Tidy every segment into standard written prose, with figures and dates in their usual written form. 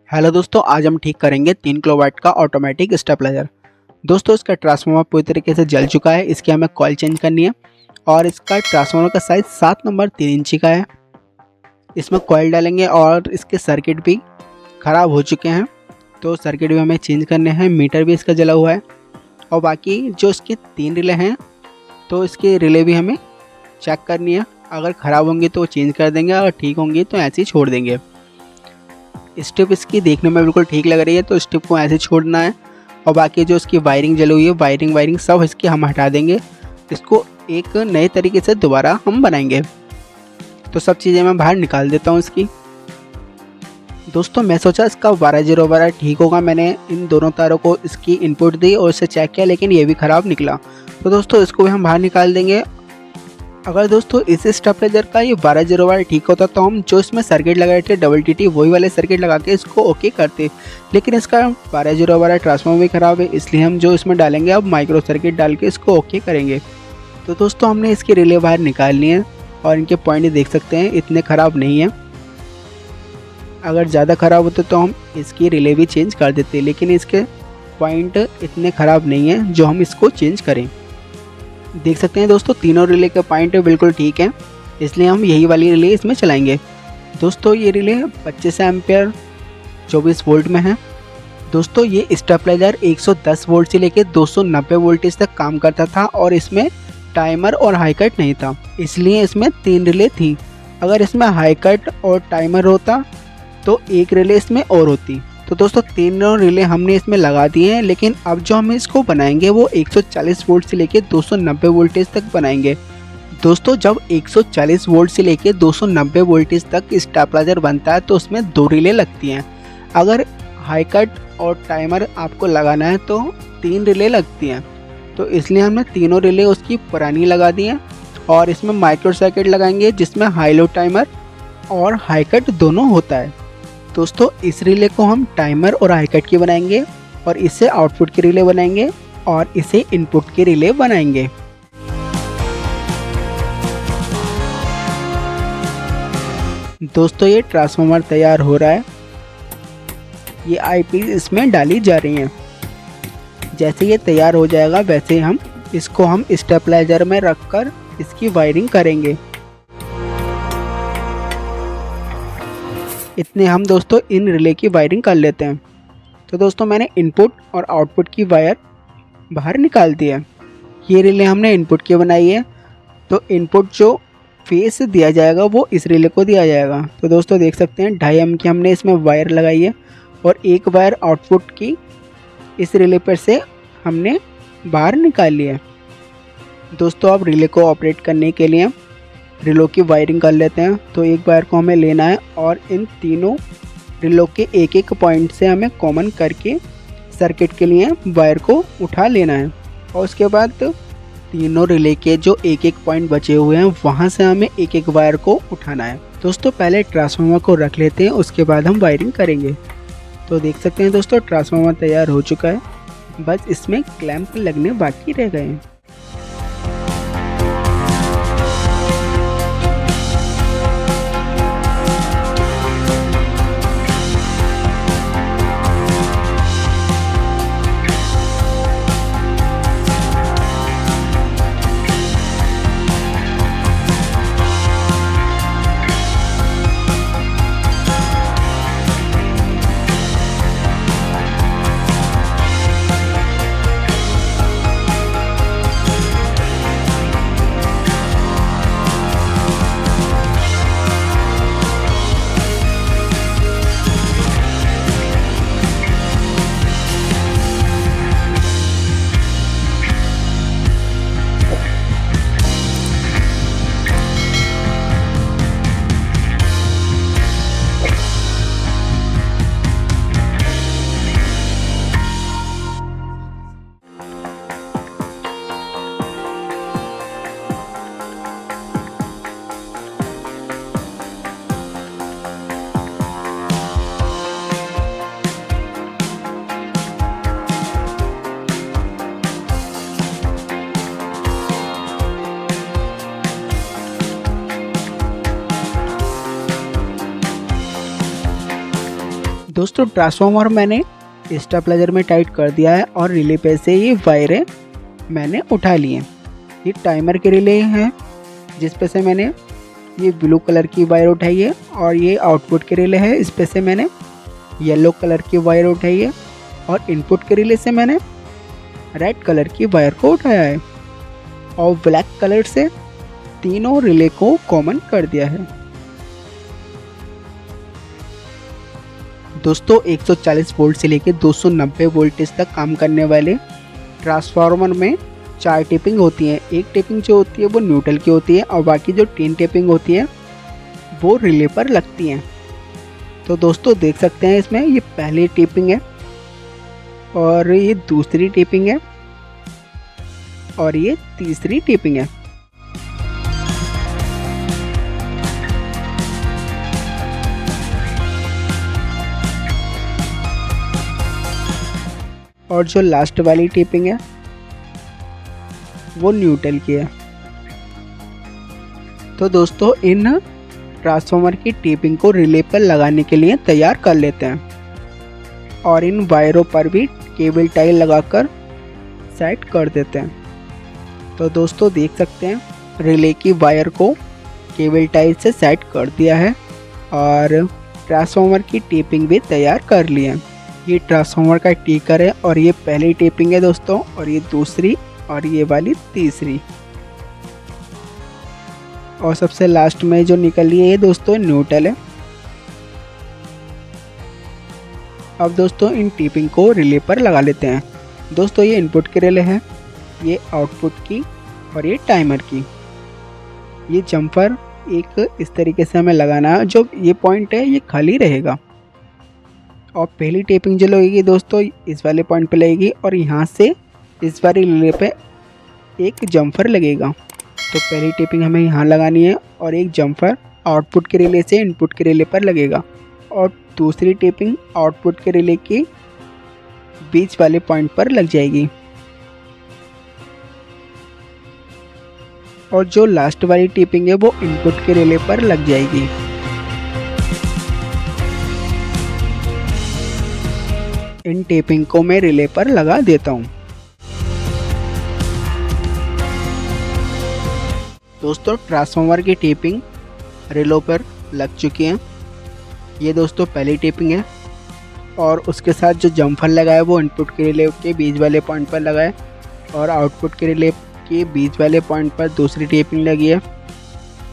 Hello दोस्तों, आज हम ठीक करेंगे 3 किलोवाट का ऑटोमेटिक स्टेबलाइजर। दोस्तों, इसका ट्रांसफार्मर पूरी तरीके से जल चुका है। इसकी हमें कॉइल चेंज करनी है और इसका ट्रांसफार्मर का साइज़ 7 नंबर 3 इंची का है। इसमें कॉइल डालेंगे और इसके सर्किट भी ख़राब हो चुके हैं, तो सर्किट भी हमें चेंज करने हैं। मीटर भी इसका जला हुआ है और बाकी जो इसके 3 रिले हैं, तो इसके रिले भी हमें चेक करनी है। अगर ख़राब होंगी तो चेंज कर देंगे, अगर ठीक होंगी तो ऐसे ही छोड़ देंगे। स्ट्रिप इसकी देखने में बिल्कुल ठीक लग रही है, तो स्ट्रिप को ऐसे छोड़ना है। और बाकी जो इसकी वायरिंग जली हुई है, वायरिंग सब इसकी हम हटा देंगे। इसको एक नए तरीके से दोबारा हम बनाएंगे। तो सब चीज़ें मैं बाहर निकाल देता हूँ इसकी। दोस्तों, मैं सोचा इसका 12-0-12 ठीक होगा। मैंने इन दोनों तारों को इसकी इनपुट दी और इसे चेक किया, लेकिन ये भी ख़राब निकला। तो दोस्तों, इसको भी हम बाहर निकाल देंगे। अगर दोस्तों इस स्टेबलाइजर का ये 12-0-12 ठीक होता तो हम जो इसमें सर्किट लगाए थे डबल टीटी, वही वाले सर्किट लगा के इसको ओके करते। लेकिन इसका 12-0-12 ट्रांसफार्मर भी ख़राब है, इसलिए हम जो इसमें डालेंगे अब माइक्रो सर्किट डाल के इसको ओके करेंगे। तो दोस्तों, हमने इसकी रिले बाहर निकाल ली है और इनके पॉइंट देख सकते हैं, इतने ख़राब नहीं है। अगर ज़्यादा ख़राब होते तो हम इसकी रिले भी चेंज कर देते, लेकिन इसके पॉइंट इतने ख़राब नहीं है जो हम इसको चेंज करें। देख सकते हैं दोस्तों, तीनों रिले के पॉइंट बिल्कुल ठीक है, इसलिए हम यही वाली रिले इसमें चलाएंगे। दोस्तों, ये रिले 25 एम्पियर 24 वोल्ट में है। दोस्तों, ये स्टेबलाइजर 110 वोल्ट से लेकर 290 वोल्टेज तक काम करता था और इसमें टाइमर और हाई कट नहीं था, इसलिए इसमें 3 रिले थी। अगर इसमें हाई कट और टाइमर होता तो एक रिले इसमें और होती। तो दोस्तों, तीनों रिले हमने इसमें लगा दिए हैं, लेकिन अब जो हम इसको बनाएंगे वो 140 वोल्ट से लेकर 290 वोल्टेज तक बनाएंगे। दोस्तों, जब 140 वोल्ट से लेकर 290 वोल्टेज तक स्टेबलाइजर बनता है तो उसमें 2 रिले लगती हैं। अगर हाई कट और टाइमर आपको लगाना है तो 3 रिले लगती हैं। तो इसलिए हमने तीनों रिले उसकी पुरानी लगा दी हैं और इसमें माइक्रो सर्किट लगाएंगे जिसमें हाई लो टाइमर और हाई कट दोनों होता है। दोस्तों, इस रिले को हम टाइमर और हाई कट की बनाएंगे और इसे आउटपुट के रिले बनाएंगे और इसे इनपुट के रिले बनाएंगे। दोस्तों, ये ट्रांसफार्मर तैयार हो रहा है। ये आईपी इसमें डाली जा रही हैं। जैसे ये तैयार हो जाएगा वैसे हम इसको स्टेबलाइजर में रखकर इसकी वायरिंग करेंगे। इतने हम दोस्तों इन रिले की वायरिंग कर लेते हैं। तो दोस्तों, मैंने इनपुट और आउटपुट की वायर बाहर निकाल दी है। ये रिले हमने इनपुट की बनाई है, तो इनपुट जो फेस दिया जाएगा वो इस रिले को दिया जाएगा। तो दोस्तों, देख सकते हैं 2.5 mm की हमने इसमें वायर लगाई है और एक वायर आउटपुट की इस रिले पर से हमने बाहर निकाल ली है। दोस्तों, अब रिले को ऑपरेट करने के लिए रिलो की वायरिंग कर लेते हैं। तो एक वायर को हमें लेना है और इन तीनों रिलो के एक एक पॉइंट से हमें कॉमन करके सर्किट के लिए वायर को उठा लेना है और उसके बाद तीनों रिले के जो एक एक पॉइंट बचे हुए हैं वहां से हमें एक एक वायर को उठाना है। दोस्तों, पहले ट्रांसफार्मर को रख लेते हैं, उसके बाद हम वायरिंग करेंगे। तो देख सकते हैं दोस्तों, ट्रांसफार्मर तैयार हो चुका है, बस इसमें क्लैंप लगने बाकी रह गए हैं। दोस्तों ट्रांसफार्मर मैंने स्टेबलाइजर में टाइट कर दिया है और रिले पे से ये वायरें मैंने उठा ली हैं। ये टाइमर के रिले हैं जिस पे से मैंने ये ब्लू कलर की वायर उठाई है, और ये आउटपुट के रिले है, इस पे से मैंने येलो कलर की वायर उठाई है, और इनपुट के रिले से मैंने रेड कलर की वायर को उठाया है और ब्लैक कलर से तीनों रिले को कॉमन कर दिया है। दोस्तों 140 वोल्ट से लेकर 290 वोल्टेज तक काम करने वाले ट्रांसफार्मर में 4 टेपिंग होती हैं। एक टेपिंग जो होती है वो न्यूट्रल की होती है और बाकी जो 3 टेपिंग होती है वो रिले पर लगती हैं। तो दोस्तों देख सकते हैं इसमें ये पहली टेपिंग है और ये दूसरी टेपिंग है और ये तीसरी टेपिंग है। और जो लास्ट वाली टेपिंग है वो न्यूट्रल की है। तो दोस्तों इन ट्रांसफार्मर की टेपिंग को रिले पर लगाने के लिए तैयार कर लेते हैं और इन वायरों पर भी केबल टाई लगाकर सेट कर देते हैं। तो दोस्तों देख सकते हैं रिले की वायर को केबल टाई से सेट कर दिया है और ट्रांसफार्मर की टेपिंग भी तैयार कर ली है। ये ट्रांसफार्मर का टिकर है और ये पहली टेपिंग है दोस्तों, और ये दूसरी और ये वाली तीसरी, और सबसे लास्ट में जो निकली है ये दोस्तों न्यूट्रल है। अब दोस्तों इन टेपिंग को रिले पर लगा लेते हैं। दोस्तों ये इनपुट के रिले है, ये आउटपुट की और ये टाइमर की। ये जम्पर एक इस तरीके से हमें लगाना है, जो ये पॉइंट है ये खाली रहेगा और पहली टेपिंग जो लगेगी दोस्तों इस वाले पॉइंट पे लगेगी और यहाँ से इस वाले रिले पे एक जम्पर लगेगा। तो पहली टेपिंग हमें यहाँ लगानी है और एक जम्पर आउटपुट के रिले से इनपुट के रिले पर लगेगा और दूसरी टेपिंग आउटपुट के रिले के बीच वाले पॉइंट पर लग जाएगी। और जो लास्ट वाली टेपिंग है वो इनपुट के रिले पर लग जाएगी। इन टेपिंग को मैं रिले पर लगा देता हूँ। दोस्तों ट्रांसफार्मर की टेपिंग रिलों पर लग चुकी है। ये दोस्तों पहली टेपिंग है और उसके साथ जो जम्पर लगा है वो इनपुट के रिले के बीच वाले पॉइंट पर लगा है और आउटपुट के रिले के बीच वाले पॉइंट पर दूसरी टेपिंग लगी है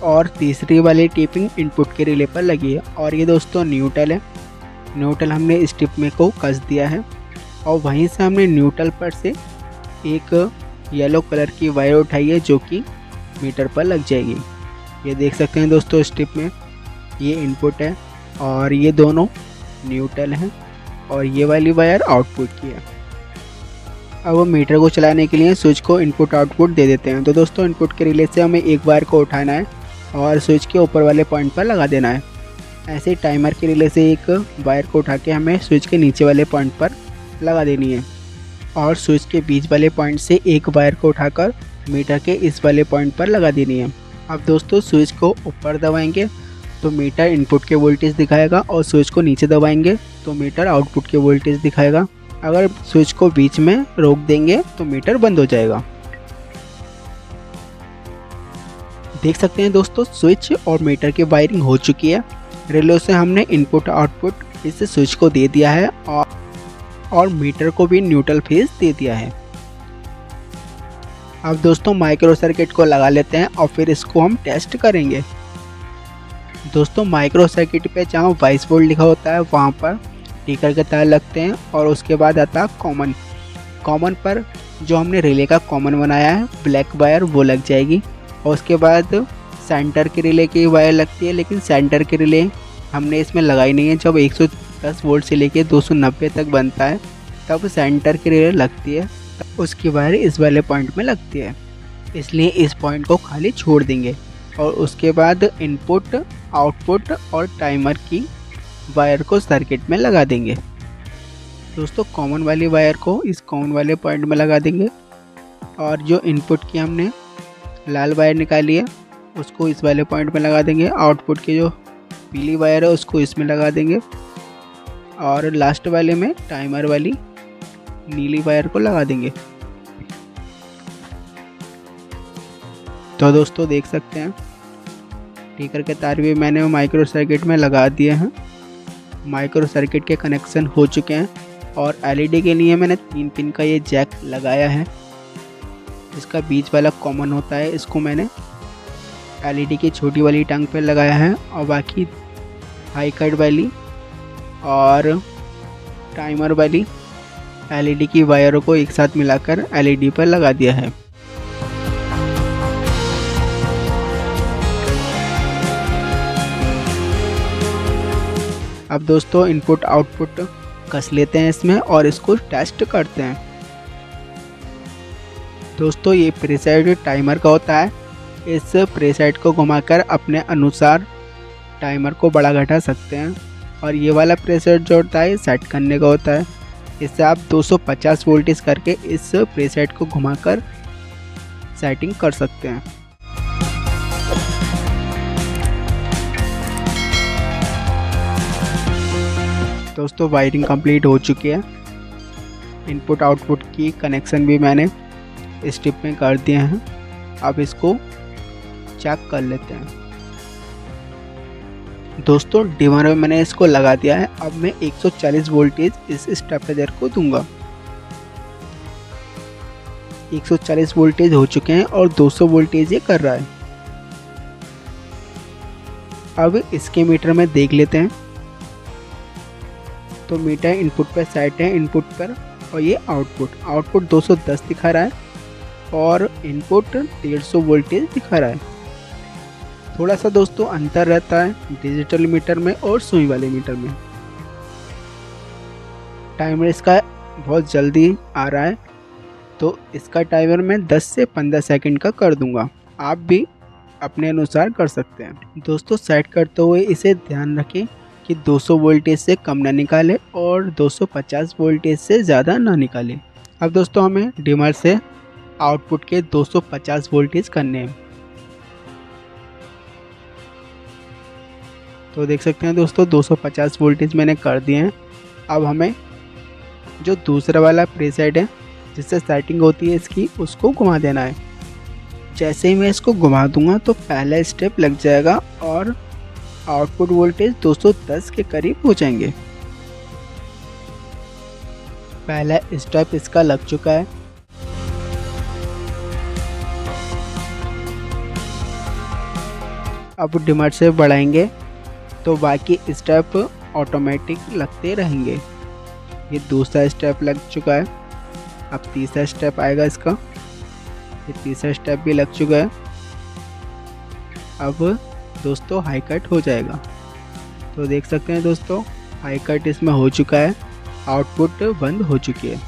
और तीसरी वाली टेपिंग इनपुट के रिले पर लगी है। और ये दोस्तों न्यूट्रल है। न्यूट्रल हमने स्टिप में को कस दिया है और वहीं से हमने न्यूट्रल पर से एक येलो कलर की वायर उठाई है जो कि मीटर पर लग जाएगी। ये देख सकते हैं दोस्तों स्टिप में ये इनपुट है और ये दोनों न्यूट्रल हैं और ये वाली वायर आउटपुट की है। अब मीटर को चलाने के लिए स्विच को इनपुट आउटपुट दे देते हैं। तो दोस्तों इनपुट के रिले से हमें एक वायर को उठाना है और स्विच के ऊपर वाले पॉइंट पर लगा देना है। ऐसे ही टाइमर के रिले से एक वायर को उठा के हमें स्विच के नीचे वाले पॉइंट पर लगा देनी है और स्विच के बीच वाले पॉइंट से एक वायर को उठाकर मीटर के इस वाले पॉइंट पर लगा देनी है। अब दोस्तों स्विच को ऊपर दबाएंगे तो मीटर इनपुट के वोल्टेज दिखाएगा और स्विच को नीचे दबाएंगे तो मीटर आउटपुट के वोल्टेज दिखाएगा। अगर स्विच को बीच में रोक देंगे तो मीटर बंद हो जाएगा। देख सकते हैं दोस्तों स्विच और मीटर की वायरिंग हो चुकी है। रिले से हमने इनपुट आउटपुट इस स्विच को दे दिया है और मीटर को भी न्यूट्रल फेज दे दिया है। अब दोस्तों माइक्रो सर्किट को लगा लेते हैं और फिर इसको हम टेस्ट करेंगे। दोस्तों माइक्रो सर्किट पे जहाँ 22 वोल्ट लिखा होता है वहाँ पर टिकर के तार लगते हैं और उसके बाद आता है कॉमन पर जो हमने रिले का कॉमन बनाया है ब्लैक वायर वो लग जाएगी और उसके बाद सेंटर के रिले की वायर लगती है, लेकिन सेंटर के रिले हमने इसमें लगाई नहीं है। जब 110 वोल्ट से लेके 290 तक बनता है तब सेंटर की रिले लगती है, तब उसकी वायर इस वाले पॉइंट में लगती है, इसलिए इस पॉइंट को खाली छोड़ देंगे और उसके बाद इनपुट आउटपुट और टाइमर की वायर को सर्किट में लगा देंगे। दोस्तों कॉमन वाली वायर को इस कॉमन वाले पॉइंट में लगा देंगे और जो इनपुट की हमने लाल वायर निकाली है उसको इस वाले पॉइंट में लगा देंगे। आउटपुट की जो पीली वायर है उसको इसमें लगा देंगे और लास्ट वाले में टाइमर वाली नीली वायर को लगा देंगे। तो दोस्तों देख सकते हैं टिकर के तार भी मैंने माइक्रो सर्किट में लगा दिए हैं। माइक्रो सर्किट के कनेक्शन हो चुके हैं और एलईडी के लिए मैंने 3 पिन का ये जैक लगाया है। इसका बीच वाला कॉमन होता है, इसको मैंने एलईडी की छोटी वाली टांग पे लगाया है और बाकी हाई कट वाली और टाइमर वाली एलईडी की वायरों को एक साथ मिलाकर एलईडी पर लगा दिया है। अब दोस्तों इनपुट आउटपुट कस लेते हैं इसमें और इसको टेस्ट करते हैं। दोस्तों ये प्रीसेट टाइमर का होता है। इस प्रीसेट को घुमाकर अपने अनुसार टाइमर को बड़ा घटा सकते हैं और ये वाला प्रीसेट जो होता है सेट करने का होता है। इससे आप 250 वोल्टेज करके इस प्रीसेट को घुमाकर सेटिंग कर सकते हैं। दोस्तों वायरिंग कंप्लीट हो चुकी है। इनपुट आउटपुट की कनेक्शन भी मैंने स्ट्रिप में कर दिए हैं। अब इसको चेक कर लेते हैं। दोस्तों डिमर में मैंने इसको लगा दिया है। अब मैं 140 वोल्टेज इस स्टेबलाइजर को दूंगा। 140 वोल्टेज हो चुके हैं और 200 वोल्टेज ये कर रहा है। अब इसके मीटर में देख लेते हैं। तो मीटर इनपुट पर सेट है, इनपुट पर, और ये आउटपुट 210 दिखा रहा है और इनपुट 150 वोल्टेज दिखा रहा है। थोड़ा सा दोस्तों अंतर रहता है डिजिटल मीटर में और सुई वाले मीटर में। टाइमर इसका बहुत जल्दी आ रहा है, तो इसका टाइमर मैं 10 से 15 सेकंड का कर दूंगा। आप भी अपने अनुसार कर सकते हैं। दोस्तों सेट करते हुए इसे ध्यान रखें कि 200 वोल्टेज से कम ना निकाले और 250 वोल्टेज से ज़्यादा ना निकाले। अब दोस्तों हमें डिमर से आउटपुट के 250 वोल्टेज करने हैं। तो देख सकते हैं दोस्तों 250 वोल्टेज मैंने कर दिए हैं। अब हमें जो दूसरा वाला प्रीसेट है जिससे सेटिंग होती है इसकी, उसको घुमा देना है। जैसे ही मैं इसको घुमा दूंगा तो पहला स्टेप लग जाएगा और आउटपुट वोल्टेज 210 के करीब हो जाएंगे। पहला स्टेप इसका लग चुका है। अब डिमर से बढ़ाएंगे तो बाकी स्टेप ऑटोमेटिक लगते रहेंगे। ये दूसरा स्टेप लग चुका है। अब तीसरा स्टेप आएगा इसका। ये तीसरा स्टेप भी लग चुका है। अब दोस्तों हाई कट हो जाएगा। तो देख सकते हैं दोस्तों हाई कट इसमें हो चुका है। आउटपुट बंद हो चुकी है।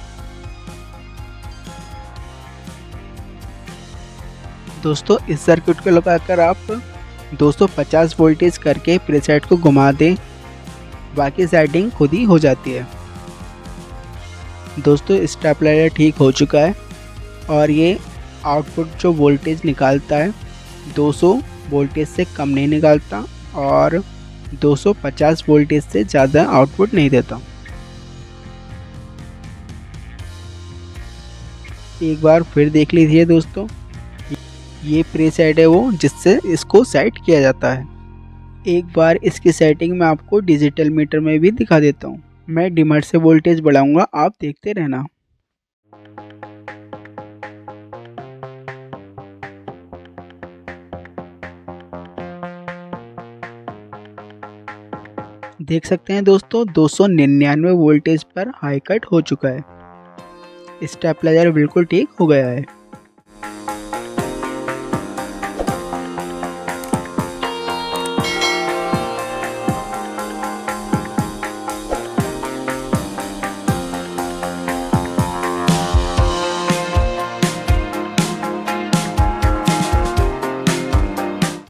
दोस्तों इस सर्किट को लगाकर आप 250 वोल्टेज करके प्रीसेट को घुमा दें, बाकी सेटिंग खुद ही हो जाती है। दोस्तों स्टेबलाइजर ठीक हो चुका है और ये आउटपुट जो वोल्टेज निकालता है 200 वोल्टेज से कम नहीं निकालता और 250 वोल्टेज से ज़्यादा आउटपुट नहीं देता। एक बार फिर देख लीजिए दोस्तों, ये प्रीसेट है वो जिससे इसको सेट किया जाता है। एक बार इसकी सेटिंग मैं आपको डिजिटल मीटर में भी दिखा देता हूँ। मैं डिमर से वोल्टेज बढ़ाऊंगा, आप देखते रहना। देख सकते हैं दोस्तों 299 वोल्टेज पर हाई कट हो चुका है। स्टेबलाइजर बिल्कुल ठीक हो गया है।